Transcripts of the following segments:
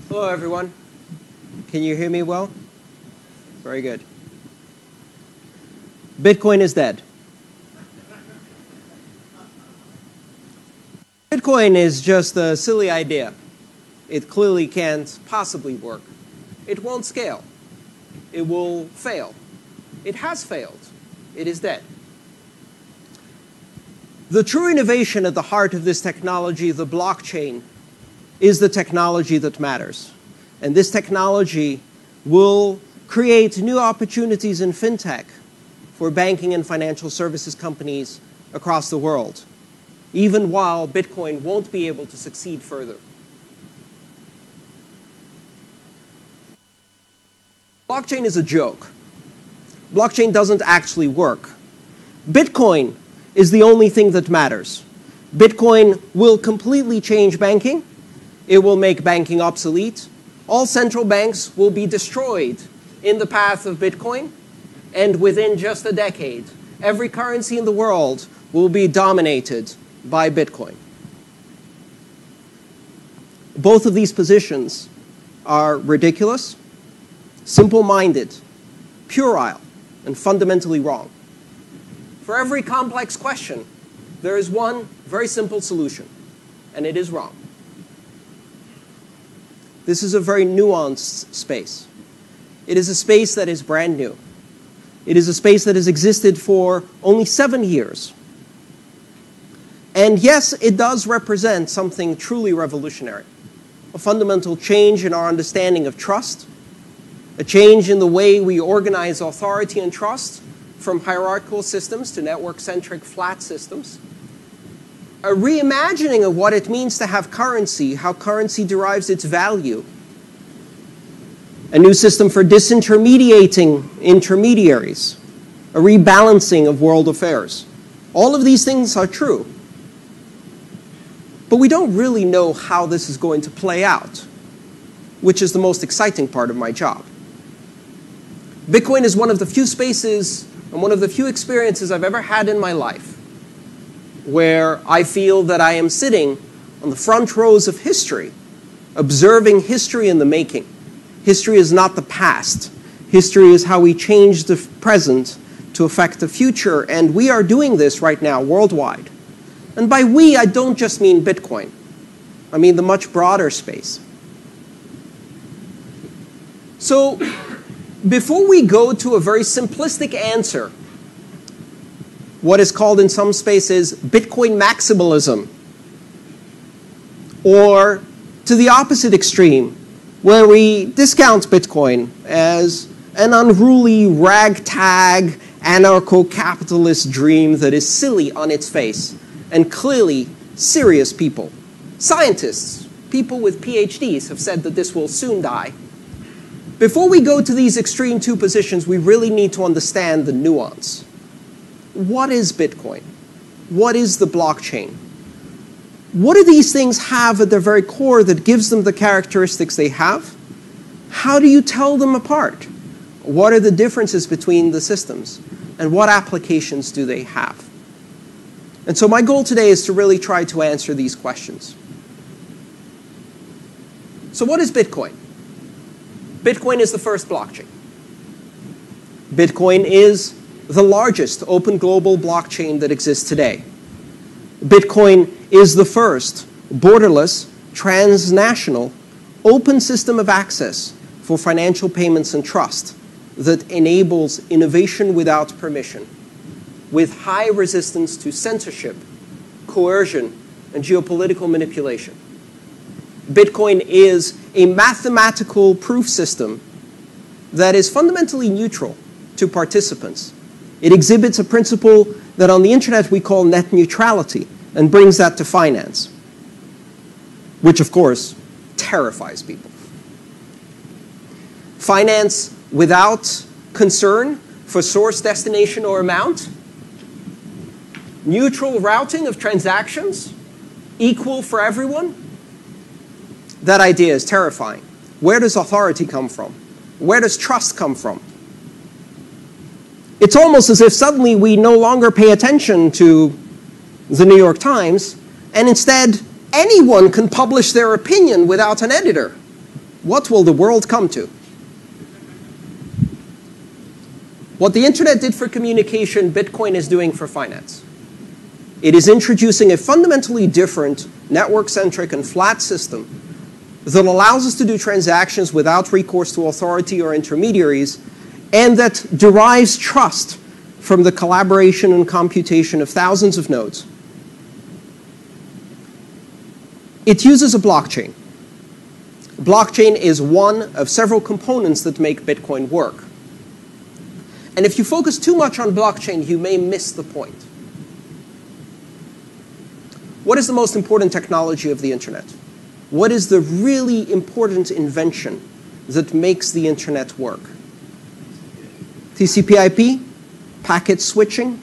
Hello, everyone. Can you hear me well? Very good. Bitcoin is dead. Bitcoin is just a silly idea. It clearly can't possibly work. It won't scale. It will fail. It has failed. It is dead. The true innovation at the heart of this technology, the blockchain, is the technology that matters. And this technology will create new opportunities in fintech for banking and financial services companies across the world, even while Bitcoin won't be able to succeed further. Blockchain is a joke. Blockchain doesn't actually work. Bitcoin is the only thing that matters. Bitcoin will completely change banking. It will make banking obsolete. All central banks will be destroyed in the path of Bitcoin. And within just a decade, every currency in the world will be dominated by Bitcoin. Both of these positions are ridiculous, simple-minded, puerile, and fundamentally wrong. For every complex question, there is one very simple solution, and it is wrong. This is a very nuanced space. It is a space that is brand new. It is a space that has existed for only 7 years. And yes, it does represent something truly revolutionary, a fundamental change in our understanding of trust, a change in the way we organize authority and trust from hierarchical systems to network-centric flat systems, a reimagining of what it means to have currency, how currency derives its value, a new system for disintermediating intermediaries, a rebalancing of world affairs. All of these things are true. But we don't really know how this is going to play out, which is the most exciting part of my job. Bitcoin is one of the few spaces and one of the few experiences I've ever had in my life where I feel that I am sitting on the front rows of history, observing history in the making. History is not the past. History is how we change the present to affect the future, and we are doing this right now worldwide. And by we, I don't just mean Bitcoin. I mean the much broader space. So, before we go to a very simplistic answer, what is called in some spaces Bitcoin maximalism, or to the opposite extreme, where we discount Bitcoin as an unruly, ragtag, anarcho-capitalist dream that is silly on its face, and clearly serious people, scientists, people with PhDs have said that this will soon die. Before we go to these extreme two positions, we really need to understand the nuance. What is Bitcoin? What is the blockchain? What do these things have at their very core that gives them the characteristics they have? How do you tell them apart? What are the differences between the systems? And what applications do they have? And so my goal today is to really try to answer these questions. So what is Bitcoin? Bitcoin is the first blockchain. Bitcoin is the largest open global blockchain that exists today. Bitcoin is the first borderless, transnational, open system of access for financial payments and trust that enables innovation without permission, with high resistance to censorship, coercion, and geopolitical manipulation. Bitcoin is a mathematical proof system that is fundamentally neutral to participants. It exhibits a principle that on the internet we call net neutrality and brings that to finance, which of course terrifies people. Finance without concern for source, destination, or amount. Neutral routing of transactions, equal for everyone. That idea is terrifying. Where does authority come from? Where does trust come from? It's almost as if suddenly we no longer pay attention to the New York Times, and instead anyone can publish their opinion without an editor. What will the world come to? What the internet did for communication, Bitcoin is doing for finance. It is introducing a fundamentally different, network-centric and flat system that allows us to do transactions without recourse to authority or intermediaries, and that derives trust from the collaboration and computation of thousands of nodes. It uses a blockchain. Blockchain is one of several components that make Bitcoin work. And if you focus too much on blockchain, you may miss the point. What is the most important technology of the internet? What is the really important invention that makes the internet work? TCP/IP? Packet switching?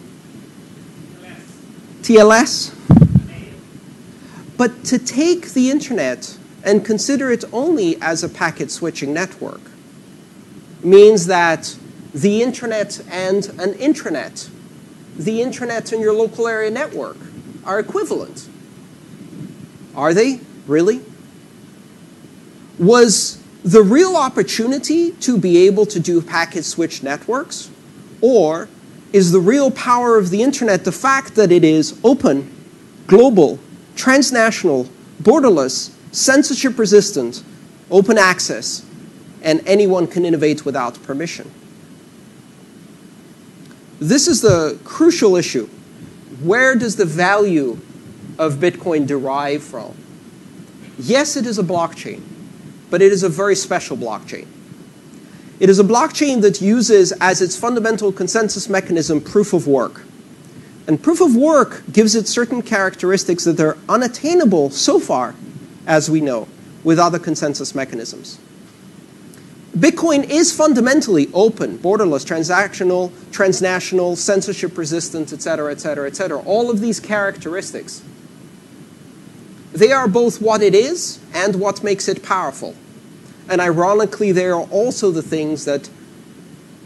TLS? But to take the internet and consider it only as a packet switching network means that the internet and an intranet, the internet and your local area network, are equivalent. Are they? Really? Was the real opportunity to be able to do packet switch networks? Or is the real power of the internet the fact that it is open, global, transnational, borderless, censorship resistant, open access, and anyone can innovate without permission? This is the crucial issue. Where does the value of Bitcoin derive from? Yes, it is a blockchain, but it is a very special blockchain. It is a blockchain that uses as its fundamental consensus mechanism proof of work. And proof of work gives it certain characteristics that are unattainable so far, as we know, with other consensus mechanisms. Bitcoin is fundamentally open, borderless, transactional, transnational, censorship resistant, et cetera, et cetera, et cetera. All of these characteristics. They are both what it is and what makes it powerful. And ironically, they are also the things that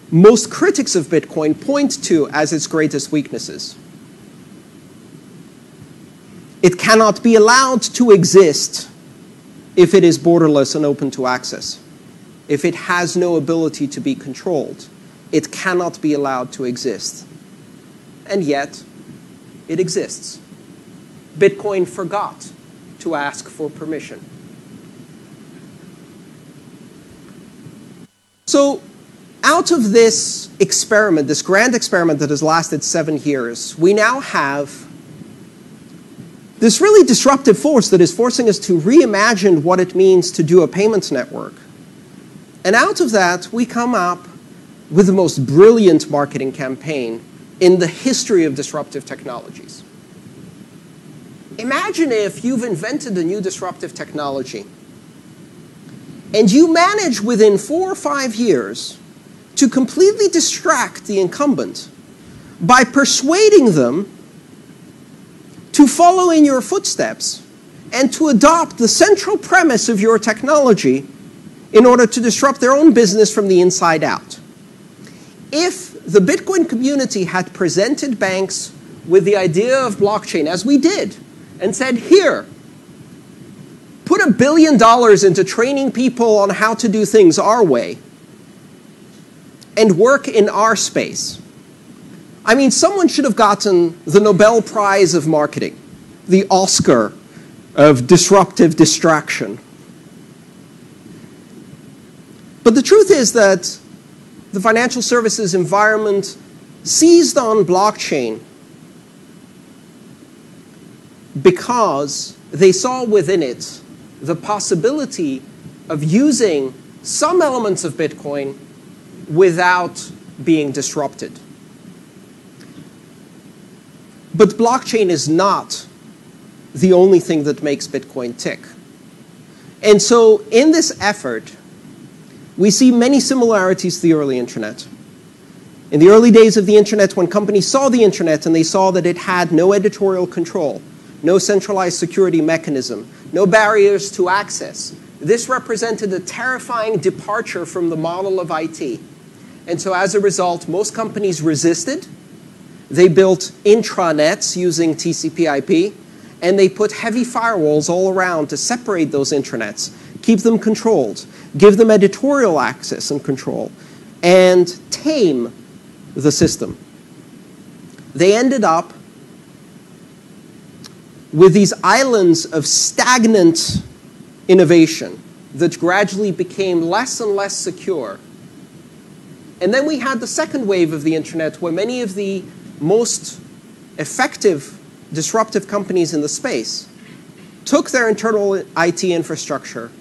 most critics of Bitcoin point to as its greatest weaknesses. It cannot be allowed to exist if it is borderless and open to access. If it has no ability to be controlled, it cannot be allowed to exist. And yet, it exists. Bitcoin forgot to ask for permission. So, out of this experiment, this grand experiment that has lasted 7 years, we now have this really disruptive force that is forcing us to reimagine what it means to do a payments network. And out of that, we come up with the most brilliant marketing campaign in the history of disruptive technologies. Imagine if you've invented a new disruptive technology, and you manage within 4 or 5 years to completely distract the incumbent by persuading them to follow in your footsteps and to adopt the central premise of your technology in order to disrupt their own business from the inside out. If the Bitcoin community had presented banks with the idea of blockchain, as we did, and said, here, put $1 billion into training people on how to do things our way, and work in our space. I mean, someone should have gotten the Nobel Prize of Marketing, the Oscar of disruptive distraction. But the truth is that the financial services environment seized on blockchain because they saw within it the possibility of using some elements of Bitcoin without being disrupted. But blockchain is not the only thing that makes Bitcoin tick. And so in this effort, we see many similarities to the early internet. In the early days of the internet, when companies saw the internet and they saw that it had no editorial control, no centralized security mechanism, no barriers to access, this represented a terrifying departure from the model of IT. And so as a result, most companies resisted. They built intranets using TCP/IP, and they put heavy firewalls all around to separate those intranets, keep them controlled, give them editorial access and control, and tame the system. They ended up with these islands of stagnant innovation that gradually became less and less secure. And then we had the second wave of the internet, where many of the most effective disruptive companies in the space took their internal IT infrastructure,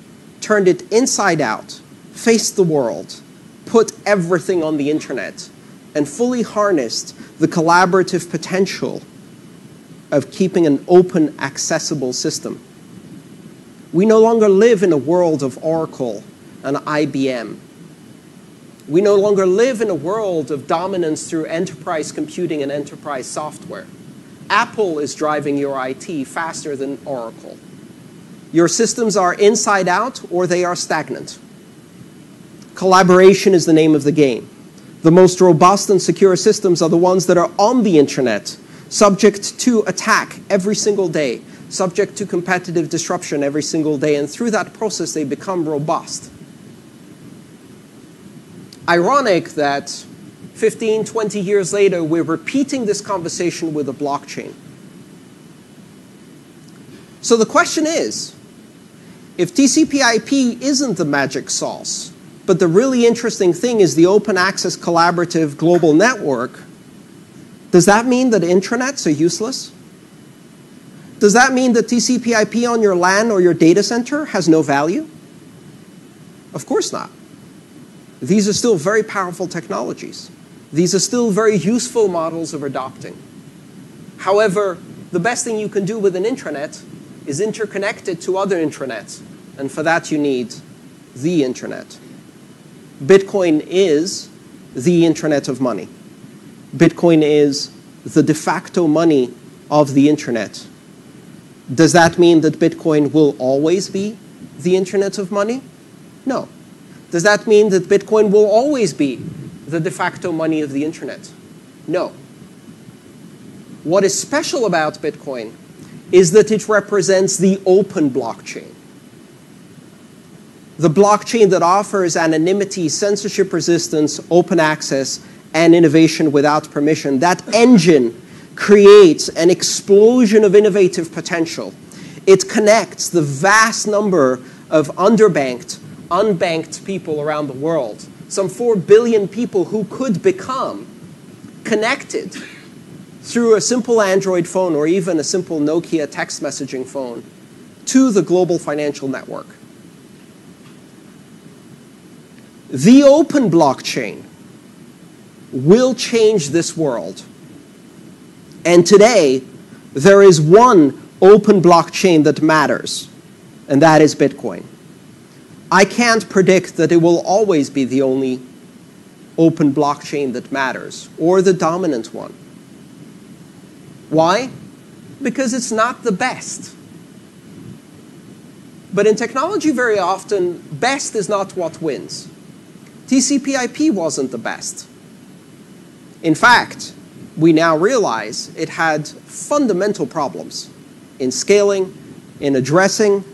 turned it inside out, faced the world, put everything on the internet, and fully harnessed the collaborative potential of keeping an open, accessible system. We no longer live in a world of Oracle and IBM. We no longer live in a world of dominance through enterprise computing and enterprise software. Apple is driving your IT faster than Oracle. Your systems are inside out or they are stagnant. Collaboration is the name of the game. The most robust and secure systems are the ones that are on the internet, subject to attack every single day, subject to competitive disruption every single day, and through that process they become robust. Ironic that 15, 20 years later, we're repeating this conversation with a blockchain. So the question is, if TCP/IP isn't the magic sauce, but the really interesting thing is the open access collaborative global network, does that mean that intranets are useless? Does that mean that TCP/IP on your LAN or your data center has no value? Of course not. These are still very powerful technologies. These are still very useful models of adopting. However, the best thing you can do with an intranet is interconnect it to other intranets. And for that, you need the internet. Bitcoin is the internet of money. Bitcoin is the de facto money of the internet. Does that mean that Bitcoin will always be the internet of money? No. Does that mean that Bitcoin will always be the de facto money of the internet? No. What is special about Bitcoin is that it represents the open blockchain. The blockchain that offers anonymity, censorship resistance, open access, and innovation without permission. That engine creates an explosion of innovative potential. It connects the vast number of underbanked, unbanked people around the world, some 4 billion people who could become connected through a simple Android phone or even a simple Nokia text messaging phone to the global financial network. The open blockchain will change this world. And today, there is one open blockchain that matters, and that is Bitcoin. I can't predict that it will always be the only open blockchain that matters, or the dominant one. Why? Because it's not the best. But in technology, very often, best is not what wins. TCP/IP wasn't the best. In fact, we now realize it had fundamental problems in scaling, in addressing,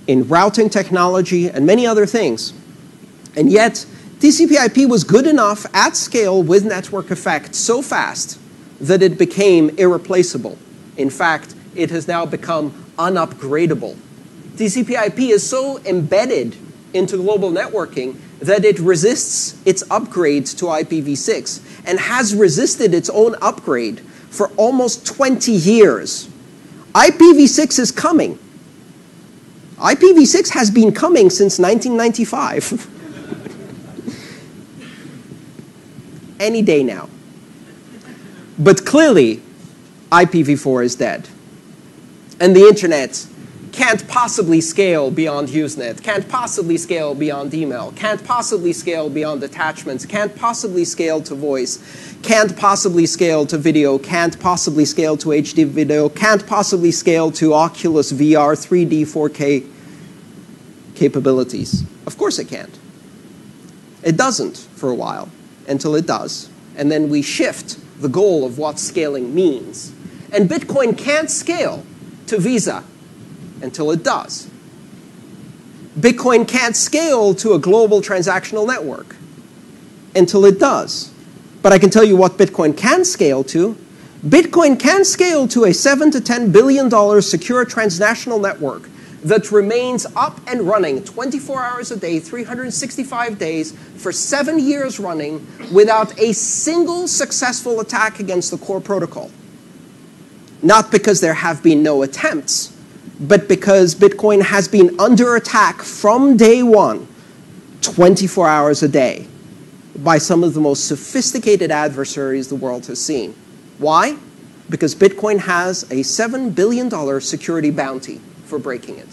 in routing technology, and many other things. And yet, TCP/IP was good enough at scale with network effect so fast that it became irreplaceable. In fact, it has now become unupgradable. TCP/IP is so embedded into global networking that it resists its upgrade to IPv6 and has resisted its own upgrade for almost 20 years. IPv6 is coming. IPv6 has been coming since 1995. Any day now. But clearly, IPv4 is dead. And the internet can't possibly scale beyond Usenet, can't possibly scale beyond email, can't possibly scale beyond attachments, can't possibly scale to voice, can't possibly scale to video, can't possibly scale to HD video, can't possibly scale to Oculus VR 3D 4K capabilities. Of course it can't. It doesn't for a while. until it does, and then we shift the goal of what scaling means. And Bitcoin can't scale to Visa until it does. Bitcoin can't scale to a global transactional network until it does. But I can tell you what Bitcoin can scale to. Bitcoin can scale to a $7 to $10 billion secure transnational network that remains up and running 24 hours a day, 365 days, for 7 years running without a single successful attack against the core protocol. Not because there have been no attempts, but because Bitcoin has been under attack from day one, 24 hours a day, by some of the most sophisticated adversaries the world has seen. Why? Because Bitcoin has a $7 billion security bounty for breaking it.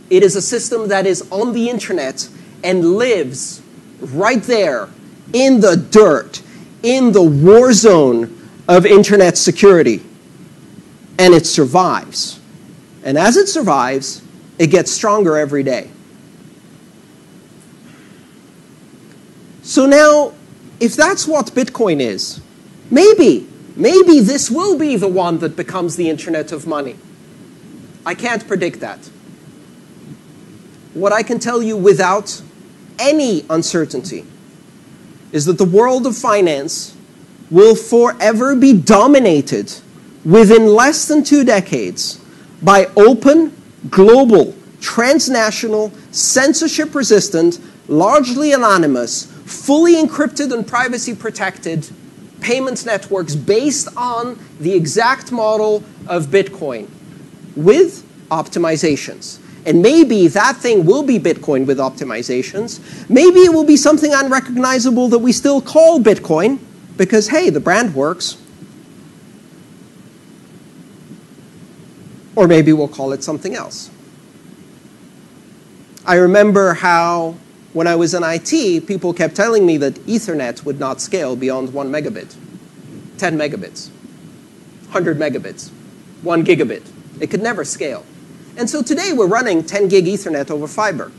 It is a system that is on the internet and lives right there in the dirt, in the war zone of internet security. And it survives. And as it survives, it gets stronger every day. So now, if that's what Bitcoin is, maybe this will be the one that becomes the internet of money. I can't predict that. What I can tell you without any uncertainty is that the world of finance will forever be dominated within less than 2 decades by open, global, transnational, censorship-resistant, largely anonymous, fully encrypted and privacy-protected payment networks based on the exact model of Bitcoin with optimizations. And maybe that thing will be Bitcoin with optimizations. Maybe it will be something unrecognizable that we still call Bitcoin because, hey, the brand works. Or maybe we'll call it something else. I remember how, when I was in IT, people kept telling me that Ethernet would not scale beyond 1 megabit, 10 megabits, 100 megabits, 1 gigabit. It could never scale. And so today we're running 10 gig Ethernet over fiber.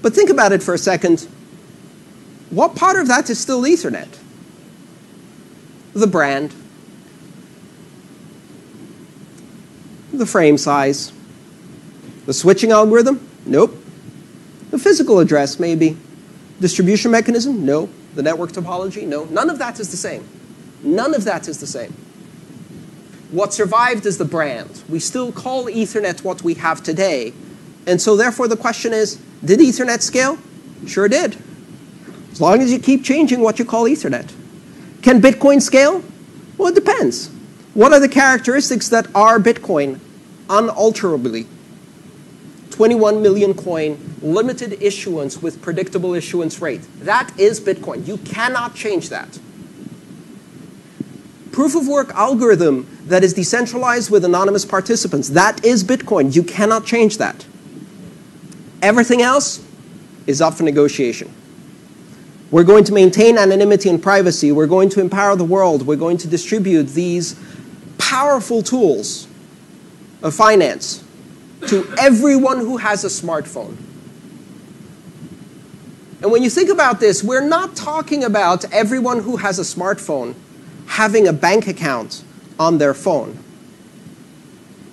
But think about it for a second. What part of that is still Ethernet? The brand, the frame size, the switching algorithm? Nope. The physical address, maybe. Distribution mechanism? No. The network topology? No. None of that is the same. None of that is the same. What survived is the brand. We still call Ethernet what we have today. And so therefore the question is, did Ethernet scale? Sure did. As long as you keep changing what you call Ethernet. Can Bitcoin scale? Well, it depends. What are the characteristics that are Bitcoin unalterably? 21 million coin, limited issuance with predictable issuance rate. That is Bitcoin. You cannot change that. Proof of work algorithm that is decentralized with anonymous participants. That is Bitcoin. You cannot change that. Everything else is up for negotiation. We're going to maintain anonymity and privacy. We're going to empower the world. We're going to distribute these powerful tools of finance to everyone who has a smartphone. And when you think about this, we're not talking about everyone who has a smartphone having a bank account on their phone.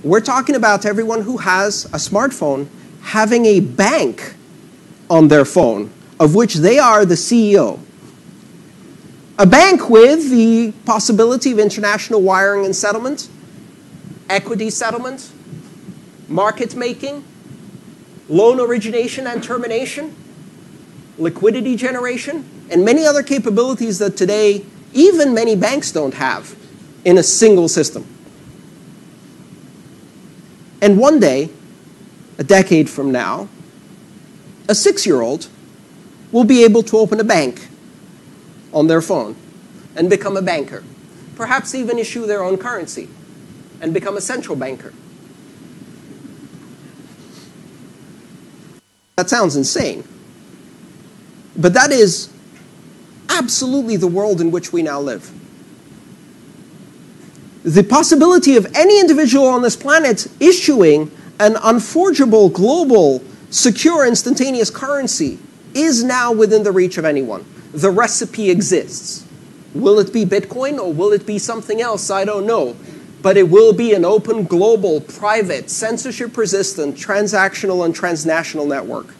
We're talking about everyone who has a smartphone having a bank on their phone, of which they are the CEO. A bank with the possibility of international wiring and settlement, equity settlement, market making, loan origination and termination, liquidity generation, and many other capabilities that today even many banks don't have in a single system. And one day, a decade from now, a 6-year-old will be able to open a bank on their phone and become a banker. Perhaps even issue their own currency and become a central banker. That sounds insane. But that is absolutely the world in which we now live. The possibility of any individual on this planet issuing an unforgeable, global, secure, instantaneous currency is now within the reach of anyone. The recipe exists. Will it be Bitcoin or will it be something else? I don't know. But it will be an open, global, private, censorship-resistant, transactional, and transnational network.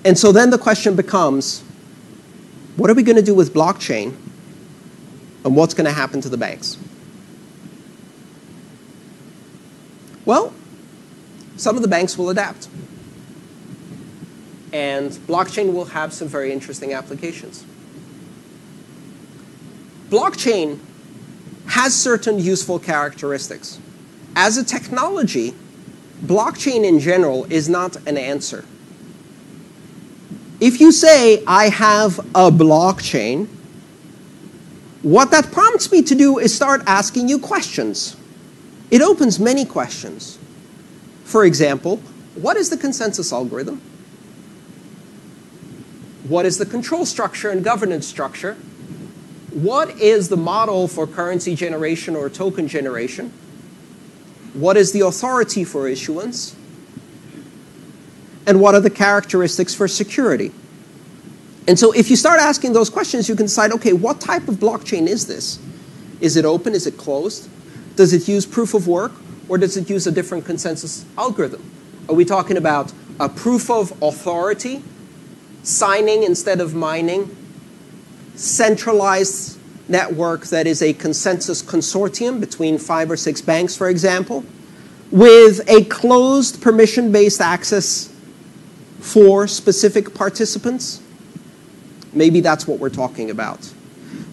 And so then the question becomes, what are we going to do with blockchain? And what's going to happen to the banks? Well, some of the banks will adapt. And blockchain will have some very interesting applications. Blockchain has certain useful characteristics. As a technology, blockchain in general is not an answer. If you say, I have a blockchain, what that prompts me to do is start asking you questions. It opens many questions. For example, what is the consensus algorithm? What is the control structure and governance structure? What is the model for currency generation or token generation? What is the authority for issuance? And what are the characteristics for security? And so if you start asking those questions, you can decide, okay, what type of blockchain is this? Is it open? Is it closed? Does it use proof of work? Or does it use a different consensus algorithm? Are we talking about a proof of authority, signing instead of mining, centralized network that is a consensus consortium between 5 or 6 banks, for example, with a closed permission-based access for specific participants? Maybe that's what we're talking about.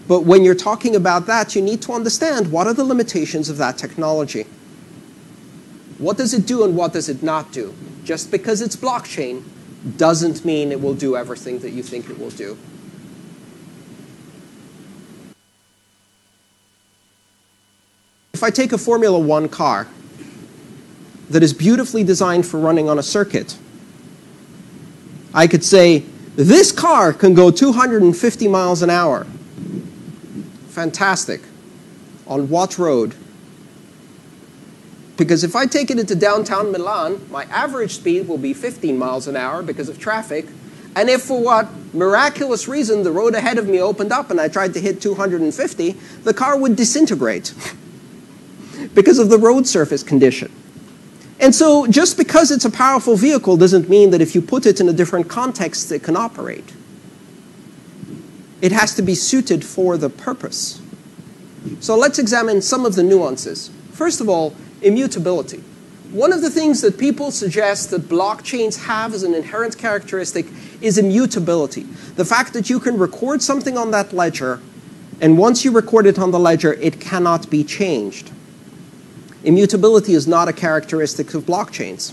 But when you're talking about that, you need to understand what are the limitations of that technology. What does it do and what does it not do? Just because it's blockchain doesn't mean it will do everything that you think it will do. If I take a Formula 1 car that is beautifully designed for running on a circuit, I could say, this car can go 250 miles an hour. Fantastic. On what road? Because if I take it into downtown Milan, my average speed will be 15 miles an hour because of traffic. And if for what miraculous reason the road ahead of me opened up and I tried to hit 250, the car would disintegrate because of the road surface condition. And so just because it's a powerful vehicle doesn't mean that if you put it in a different context, it can operate. It has to be suited for the purpose. So let's examine some of the nuances. First of all, immutability. One of the things that people suggest that blockchains have as an inherent characteristic is immutability. The fact that you can record something on that ledger, and once you record it on the ledger, it cannot be changed. Immutability is not a characteristic of blockchains.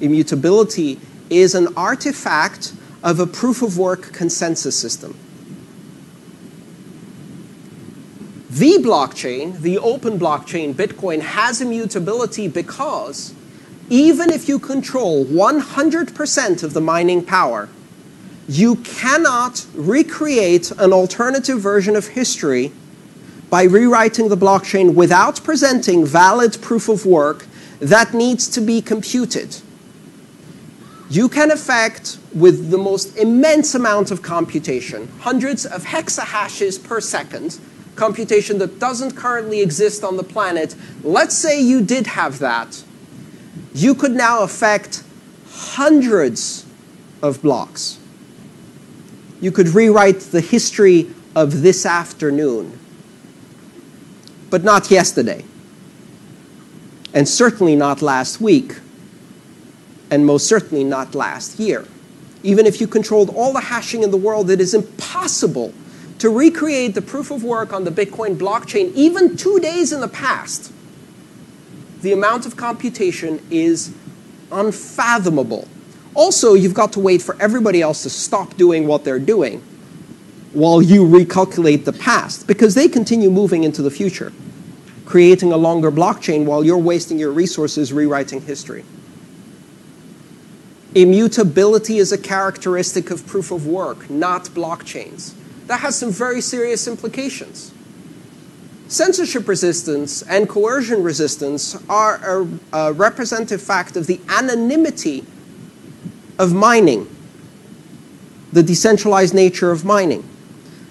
Immutability is an artifact of a proof-of-work consensus system. The blockchain, the open blockchain, Bitcoin, has immutability because even if you control 100% of the mining power, you cannot recreate an alternative version of history by rewriting the blockchain without presenting valid proof of work that needs to be computed. You can effect, with the most immense amount of computation, hundreds of hexahashes per second, computation that doesn't currently exist on the planet. Let's say you did have that. You could now affect hundreds of blocks. You could rewrite the history of this afternoon, but not yesterday, and certainly not last week, and most certainly not last year. Even if you controlled all the hashing in the world, it is impossible to recreate the proof of work on the Bitcoin blockchain, even 2 days in the past. The amount of computation is unfathomable. Also, you've got to wait for everybody else to stop doing what they're doing while you recalculate the past, because they continue moving into the future, creating a longer blockchain while you're wasting your resources rewriting history. Immutability is a characteristic of proof of work, not blockchains. That has some very serious implications. Censorship resistance and coercion resistance are a representative fact of the anonymity of mining, the decentralized nature of mining.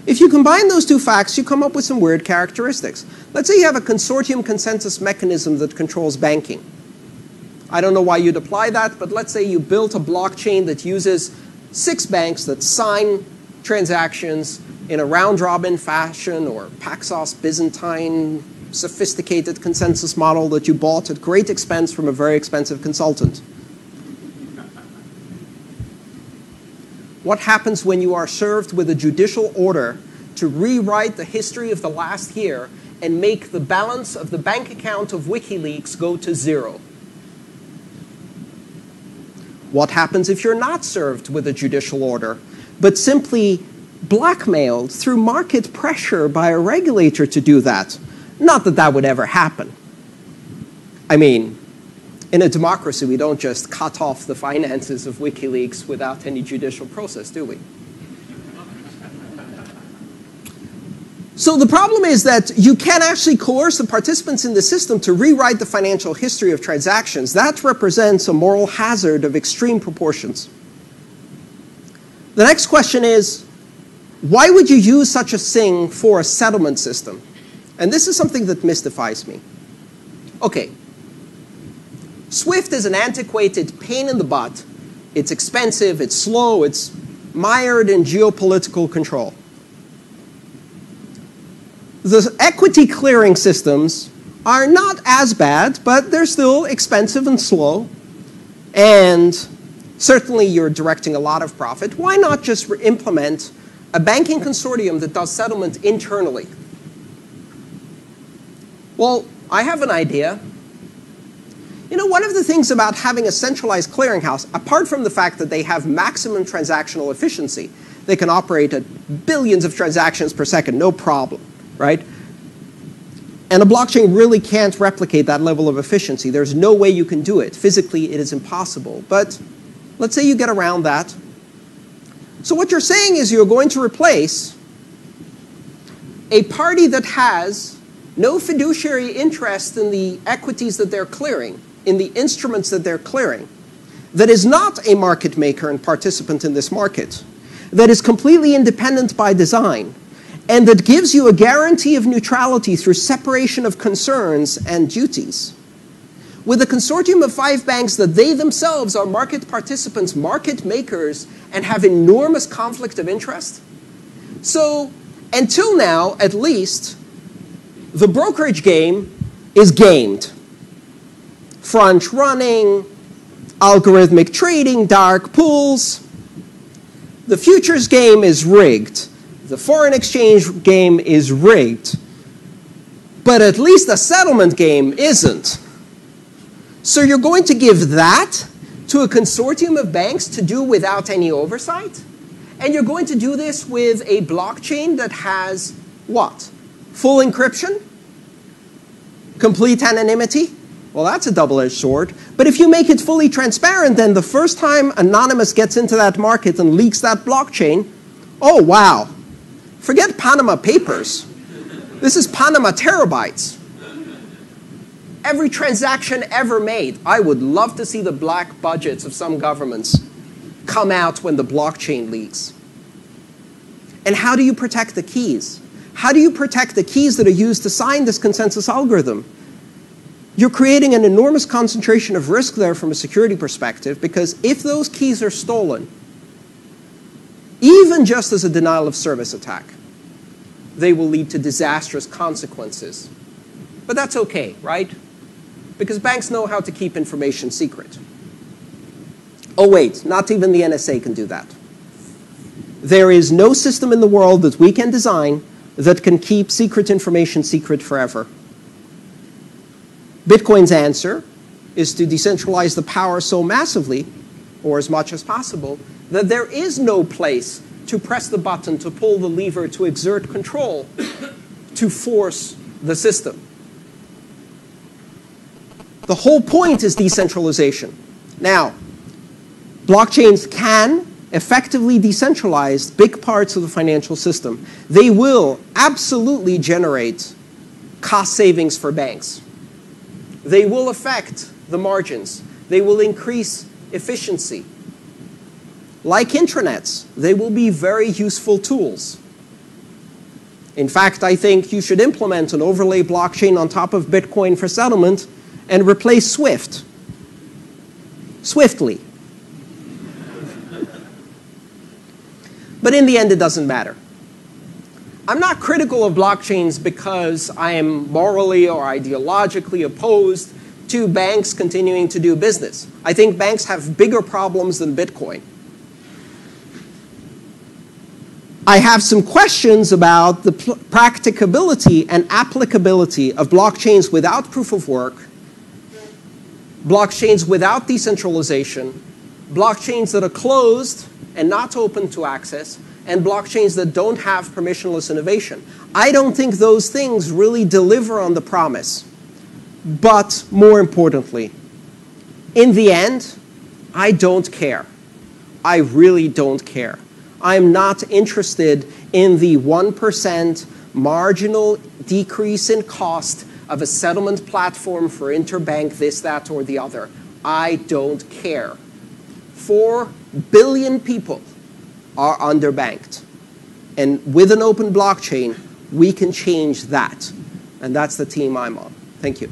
If you combine those two facts, you come up with some weird characteristics. Let's say you have a consortium consensus mechanism that controls banking. I don't know why you'd apply that, but let's say you built a blockchain that uses 6 banks that sign transactions in a round-robin fashion or Paxos Byzantine sophisticated consensus model that you bought at great expense from a very expensive consultant. What happens when you are served with a judicial order to rewrite the history of the last year and make the balance of the bank account of WikiLeaks go to 0? What happens if you're not served with a judicial order, but simply blackmailed through market pressure by a regulator to do that? Not that that would ever happen. I mean, in a democracy, we don't just cut off the finances of WikiLeaks without any judicial process, do we? So the problem is that you can actually coerce the participants in the system to rewrite the financial history of transactions. That represents a moral hazard of extreme proportions. The next question is, why would you use such a thing for a settlement system? And this is something that mystifies me. Okay. SWIFT is an antiquated pain in the butt. It's expensive, it's slow, it's mired in geopolitical control. The equity clearing systems are not as bad, but they're still expensive and slow. And certainly you're directing a lot of profit. Why not just implement a banking consortium that does settlement internally? Well, I have an idea. You know, one of the things about having a centralized clearinghouse, apart from the fact that they have maximum transactional efficiency, they can operate at billions of transactions per second, no problem, right? And a blockchain really can't replicate that level of efficiency. There's no way you can do it. Physically, it is impossible. But let's say you get around that. So what you're saying is you're going to replace a party that has no fiduciary interest in the equities that they're clearing, in the instruments that they're clearing, that is not a market maker and participant in this market, that is completely independent by design, and that gives you a guarantee of neutrality through separation of concerns and duties. With a consortium of 5 banks that they themselves are market participants, market makers, and have enormous conflict of interest. So until now, at least, the brokerage game is gamed. Front running, algorithmic trading, dark pools. The futures game is rigged. The foreign exchange game is rigged. But at least the settlement game isn't. So you're going to give that to a consortium of banks to do without any oversight? And you're going to do this with a blockchain that has what? Full encryption? Complete anonymity? Well, that's a double-edged sword. But if you make it fully transparent, then the first time Anonymous gets into that market and leaks that blockchain, oh, wow. Forget Panama Papers. This is Panama terabytes. Every transaction ever made. I would love to see the black budgets of some governments come out when the blockchain leaks. And how do you protect the keys? How do you protect the keys that are used to sign this consensus algorithm? You're creating an enormous concentration of risk there from a security perspective, because if those keys are stolen, even just as a denial of service attack, they will lead to disastrous consequences. But that's okay, right? Because banks know how to keep information secret. Oh wait, not even the NSA can do that. There is no system in the world that we can design that can keep secret information secret forever. Bitcoin's answer is to decentralize the power so massively, or as much as possible, that there is no place to press the button, to pull the lever, to exert control, to force the system. The whole point is decentralization. Now, blockchains can effectively decentralize big parts of the financial system. They will absolutely generate cost savings for banks. They will affect the margins. They will increase efficiency. Like intranets, they will be very useful tools. In fact, I think you should implement an overlay blockchain on top of Bitcoin for settlement and replace SWIFT. Swiftly. But in the end, it doesn't matter. I'm not critical of blockchains because I am morally or ideologically opposed to banks continuing to do business. I think banks have bigger problems than Bitcoin. I have some questions about the practicability and applicability of blockchains without proof of work, blockchains without decentralization, blockchains that are closed and not open to access, and blockchains that don't have permissionless innovation. I don't think those things really deliver on the promise. But more importantly, in the end, I don't care. I really don't care. I'm not interested in the 1% marginal decrease in cost of a settlement platform for interbank this, that, or the other. I don't care. 4 billion people are underbanked. And with an open blockchain, we can change that. And that's the team I'm on. Thank you.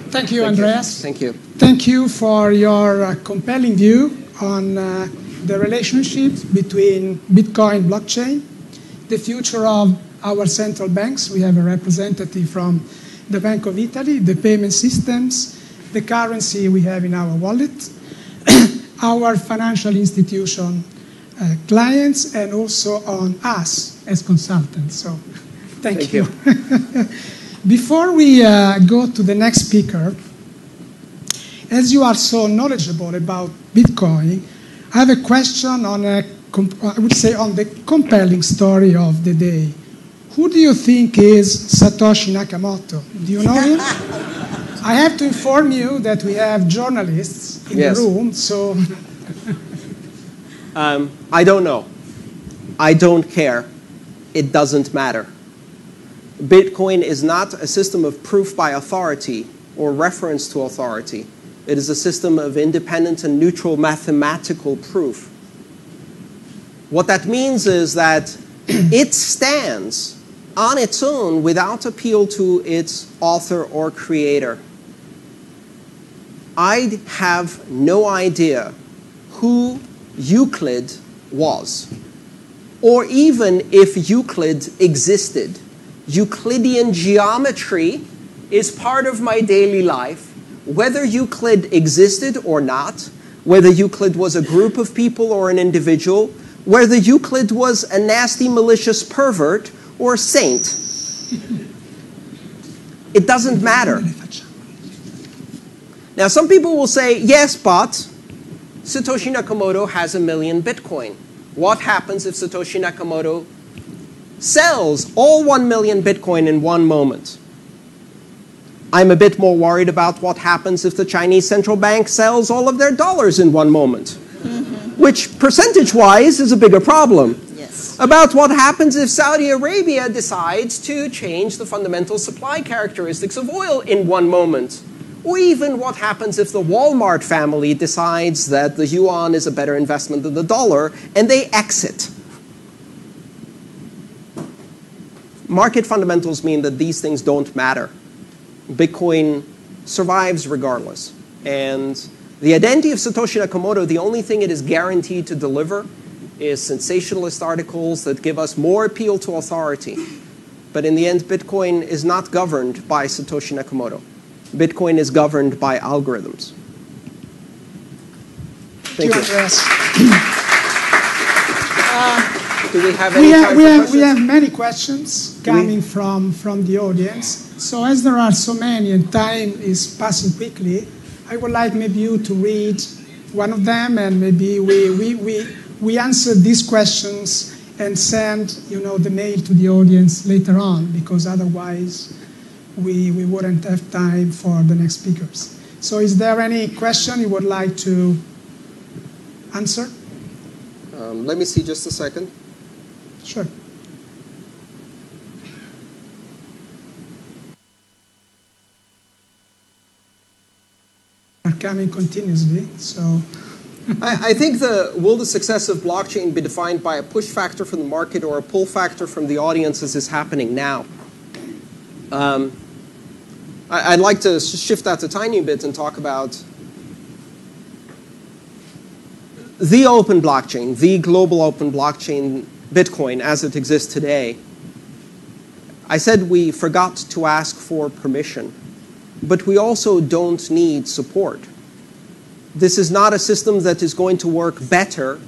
Thank you, Andreas. Thank you. Thank you for your compelling view on the relationship between Bitcoin blockchain, the future of our central banks. We have a representative from the Bank of Italy, the payment systems, the currency we have in our wallet, our financial institution clients, and also on us as consultants. So thank you. Before we go to the next speaker, as you are so knowledgeable about Bitcoin, I have a question on I would say on the compelling story of the day. Who do you think is Satoshi Nakamoto? Do you know him? I have to inform you that we have journalists in the room, so... I don't know. I don't care. It doesn't matter. Bitcoin is not a system of proof by authority or reference to authority. It is a system of independent and neutral mathematical proof. What that means is that it stands on its own without appeal to its author or creator. I have no idea who Euclid was, or even if Euclid existed. Euclidean geometry is part of my daily life. Whether Euclid existed or not, whether Euclid was a group of people or an individual, whether Euclid was a nasty, malicious pervert or a saint, it doesn't matter. Now, some people will say, yes, but Satoshi Nakamoto has 1 million Bitcoin. What happens if Satoshi Nakamoto sells all 1 million Bitcoin in one moment? I'm a bit more worried about what happens if the Chinese central bank sells all of their dollars in one moment, which percentage-wise is a bigger problem. Yes. About what happens if Saudi Arabia decides to change the fundamental supply characteristics of oil in one moment. Or even what happens if the Walmart family decides that the yuan is a better investment than the dollar and they exit. Market fundamentals mean that these things don't matter. Bitcoin survives regardless. And the identity of Satoshi Nakamoto, the only thing it is guaranteed to deliver is sensationalist articles that give us more appeal to authority. But in the end, Bitcoin is not governed by Satoshi Nakamoto. Bitcoin is governed by algorithms. Thank you. Andreas. Do we have any time for questions? We have many questions coming from the audience. So as there are so many and time is passing quickly, I would like maybe you to read one of them, and maybe we answer these questions and send the mail to the audience later on, because otherwise we wouldn't have time for the next speakers. So is there any question you would like to answer? Let me see just a second. Sure. Are coming continuously, so. I think will the success of blockchain be defined by a push factor from the market or a pull factor from the audience as is happening now? I'd like to shift that a tiny bit and talk about the open blockchain, the global open blockchain, Bitcoin, as it exists today. I said we forgot to ask for permission, but we also don't need support. This is not a system that is going to work better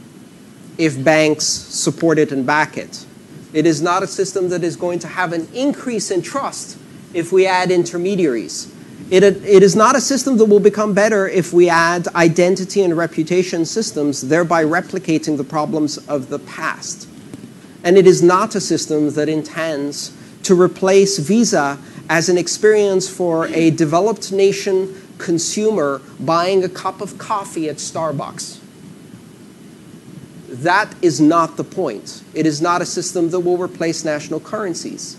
if banks support it and back it. It is not a system that is going to have an increase in trust if we add intermediaries. It is not a system that will become better if we add identity and reputation systems, thereby replicating the problems of the past. And it is not a system that intends to replace Visa as an experience for a developed nation consumer buying a cup of coffee at Starbucks. That is not the point. It is not a system that will replace national currencies.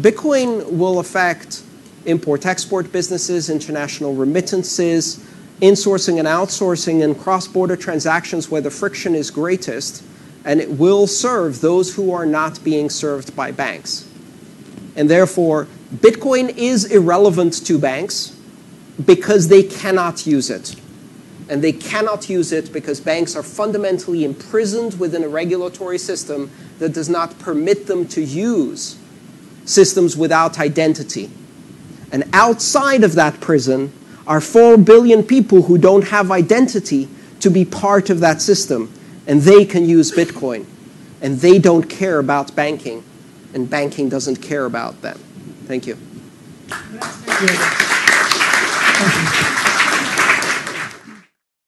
Bitcoin will affect import-export businesses, international remittances, insourcing and outsourcing, and cross-border transactions where the friction is greatest, and it will serve those who are not being served by banks. And therefore, Bitcoin is irrelevant to banks because they cannot use it. And they cannot use it because banks are fundamentally imprisoned within a regulatory system that does not permit them to use systems without identity. And outside of that prison are 4 billion people who don't have identity to be part of that system. And they can use Bitcoin. And they don't care about banking. And banking doesn't care about them. Thank you. Thank you.